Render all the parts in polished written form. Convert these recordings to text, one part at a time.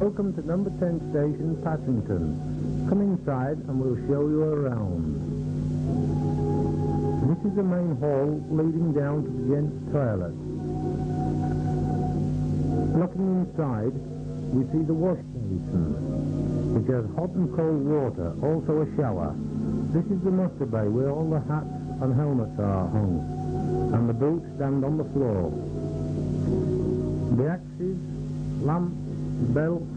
Welcome to number 10 station, Patrington. Come inside and we'll show you around. This is the main hall leading down to the gents' toilet. Looking inside, we see the wash basin, which has hot and cold water, also a shower. This is the muster bay where all the hats and helmets are hung, and the boots stand on the floor. The axes, lamps, belts.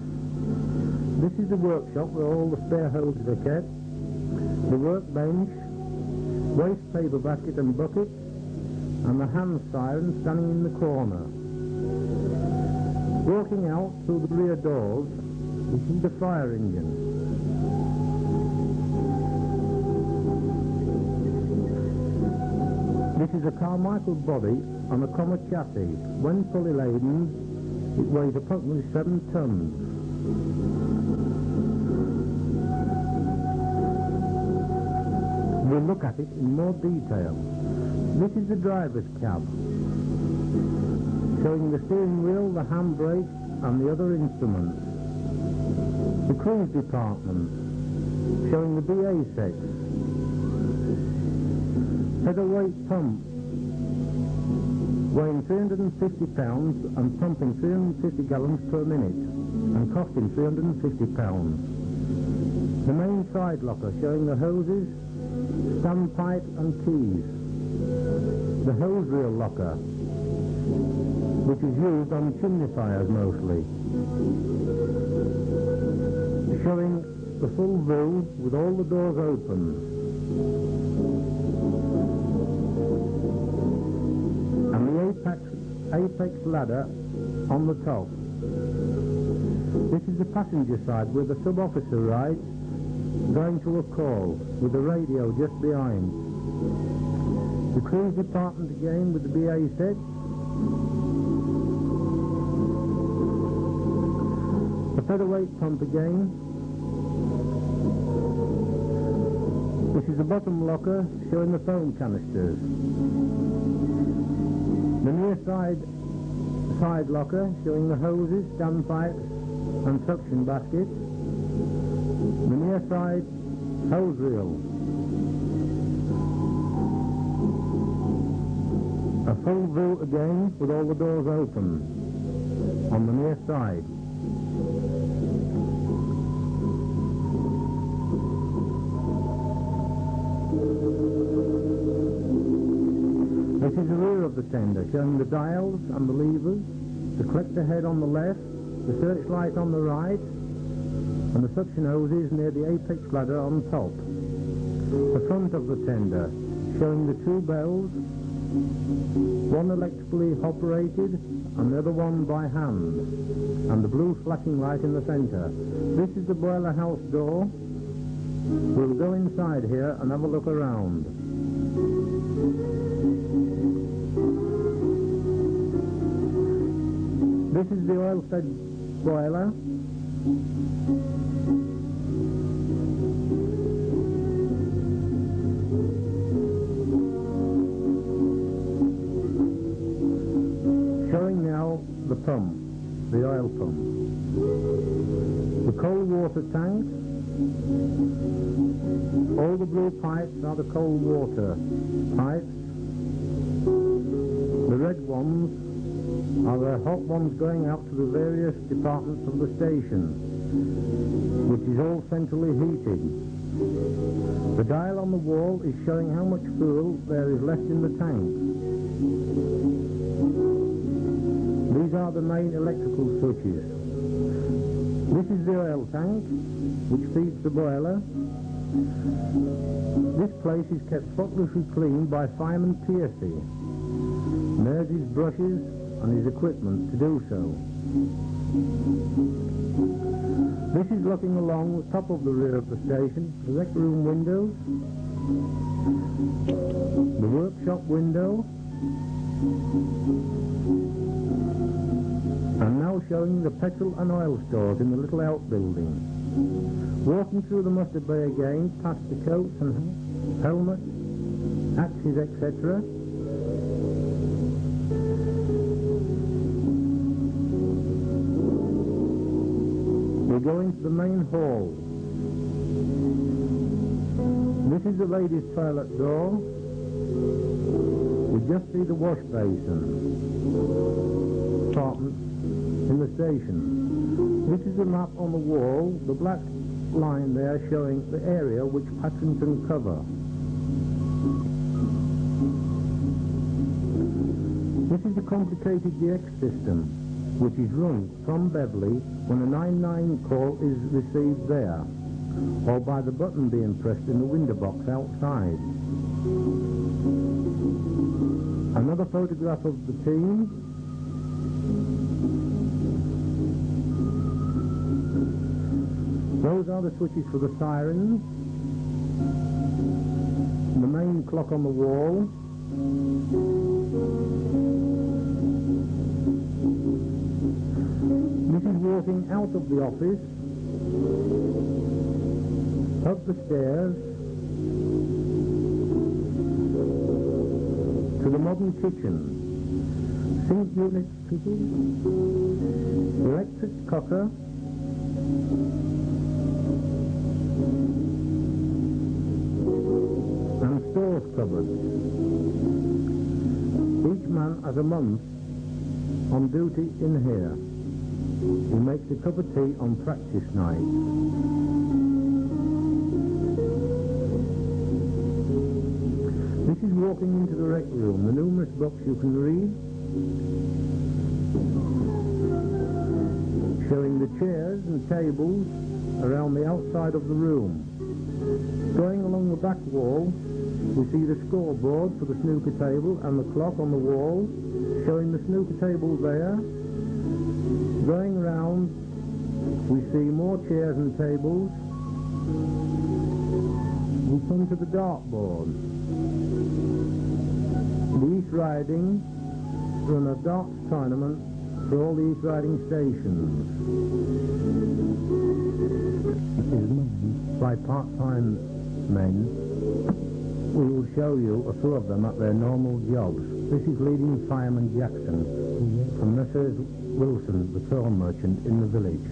This is the workshop where all the spare hoses are kept. The workbench, waste paper basket and bucket, and the hand siren standing in the corner. Walking out through the rear doors, we see the fire engine. This is a Carmichael body on a Comet chassis. When fully laden, it weighs approximately 7 tons. We'll look at it in more detail. This is the driver's cab, showing the steering wheel, the handbrake and the other instruments. The cruise department, showing the BA set. Featherweight pump, weighing 350 pounds and pumping 350 gallons per minute and costing 350 pounds. The main side locker showing the hoses, standpipe and keys. The hose reel locker, which is used on chimney fires mostly. Showing the full view with all the doors open. And the apex ladder on the top. This is the passenger side where the sub-officer rides, going to a call with the radio just behind. The cruise department again with the BA set. The featherweight pump again. This is the bottom locker showing the foam canisters. The near side locker showing the hoses, standpipes and suction baskets. The near side hose reel. A full view again with all the doors open on the near side. of the tender, showing the dials and the levers, the collector head on the left, the searchlight on the right, and the suction hoses near the apex ladder on top. The front of the tender, showing the two bells, one electrically operated and the other one by hand, and the blue flashing light in the centre. This is the boiler house door. We'll go inside here and have a look around. This is the oil-fed boiler. Showing now the pump, the oil pump. The cold water tanks. All the blue pipes are the cold water pipes. The red ones are the hot ones going out to the various departments of the station, which is all centrally heated. The dial on the wall is showing how much fuel there is left in the tank. These are the main electrical switches. This is the oil tank, which feeds the boiler. This place is kept spotlessly clean by Fireman Piercy. There's his brushes and his equipment to do so. This is looking along the top of the rear of the station, the rec room windows, the workshop window, and now showing the petrol and oil stores in the little outbuilding. Walking through the muster bay again, past the coats and helmets, axes, etc. We're going to the main hall. This is the ladies' toilet door. We just see the wash basin compartment in the station. This is the map on the wall, the black line there showing the area which Patrington cover. This is the complicated DX system, which is run from Beverley when a 99 call is received there, or by the button being pressed in the window box outside. Another photograph of the team. Those are the switches for the sirens, the main clock on the wall, this is walking out of the office, up the stairs, to the modern kitchen. Sink unit fitted, electric cooker, and stores cupboards. Each man has a month on duty in here. He makes a cup of tea on practice night. This is walking into the rec room, the numerous books you can read, showing the chairs and tables around the outside of the room. Going along the back wall, we see the scoreboard for the snooker table and the clock on the wall, showing the snooker table there. Going round, we see more chairs and tables. We come to the dartboard. The East Riding run a darts tournament for all the East Riding stations. This is manned by part-time men. We will show you a few of them at their normal jobs. This is leading fireman Jackson from Messrs. Wilson, the pearl merchant in the village.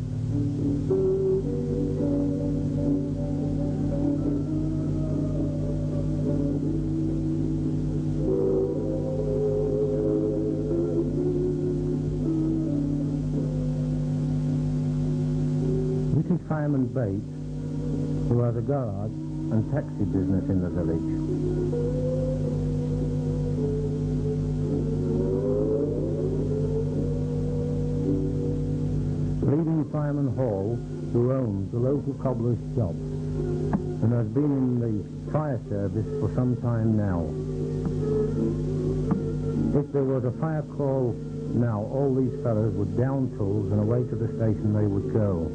This is Fireman Bates, who has a garage and taxi business in the village. leading fireman Hall, who owns the local cobbler's shop and has been in the fire service for some time now. If there was a fire call now, all these fellows would down tools and away to the station they would go.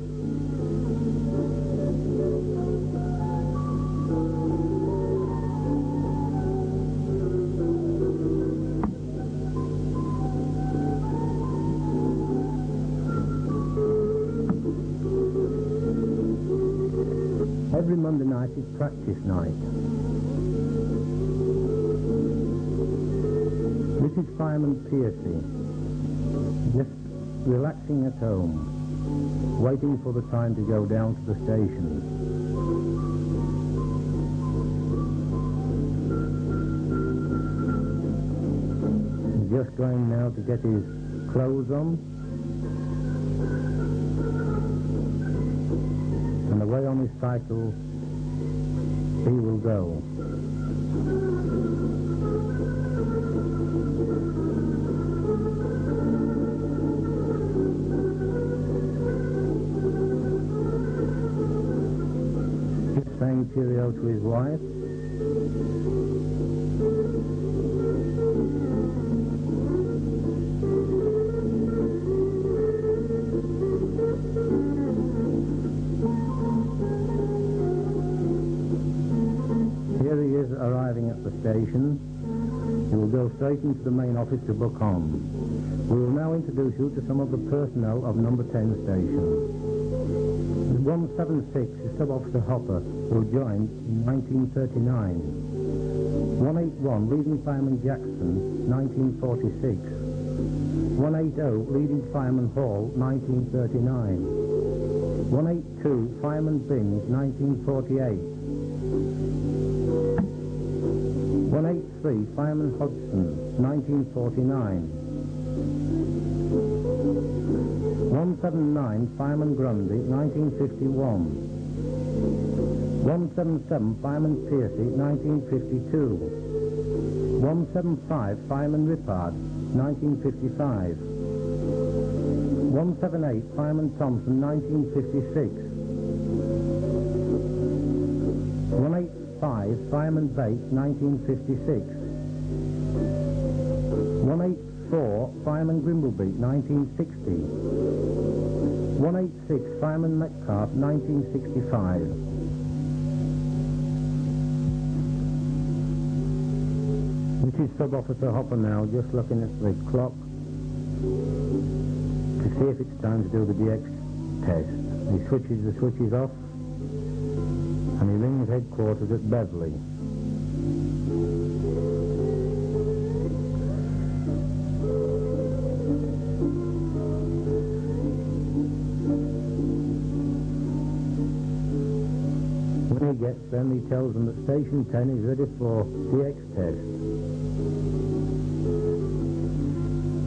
Every Monday night is practice night. This is Fireman Piercy, just relaxing at home, waiting for the time to go down to the station. He's just going now to get his clothes on, and away on his cycle he will go. He's saying cheerio to his wife. Arriving at the station, he will go straight into the main office to book on. We will now introduce you to some of the personnel of number 10 station. 176 is Sub-Officer Hopper, who joined in 1939. 181, Leading Fireman Jackson, 1946. 180, Leading Fireman Hall, 1939. 182, Fireman Binge, 1948. 183, Fireman Hodgson, 1949. 179, Fireman Grundy, 1951. 177, Fireman Piercy, 1952. 175, Fireman Rippard, 1955. 178, Fireman Thompson, 1956. 185, Fireman Bates, 1956. 184, Fireman Grimbleby, 1960. 186, Fireman Metcalf, 1965. This is Sub-Officer Hopper now, just looking at the clock to see if it's time to do the DX test. He switches the switches off and he rings headquarters at Beverley. When he gets them, he tells them that Station 10 is ready for DX test.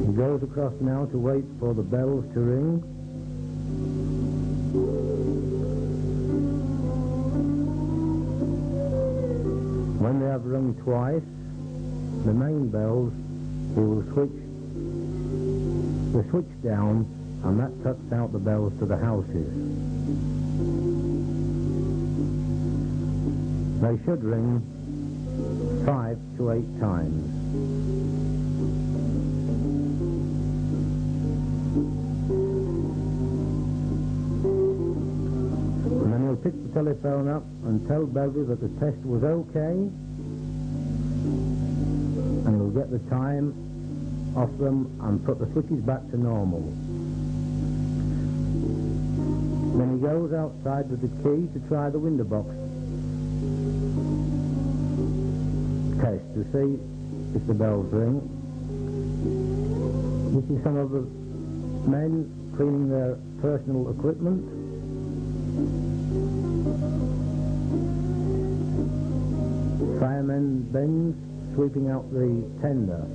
He goes across now to wait for the bells to ring. When they have rung twice, the main bells, he will switch the switch down, and that cuts out the bells to the houses. They should ring 5 to 8 times. And then he'll pick the telephone up and tell Beverley that the test was okay, and he'll get the time off them and put the switches back to normal. Then he goes outside with the key to try the window box test to see if the bells ring. This is some of the men cleaning their personal equipment. Fireman Benz sweeping out the tender.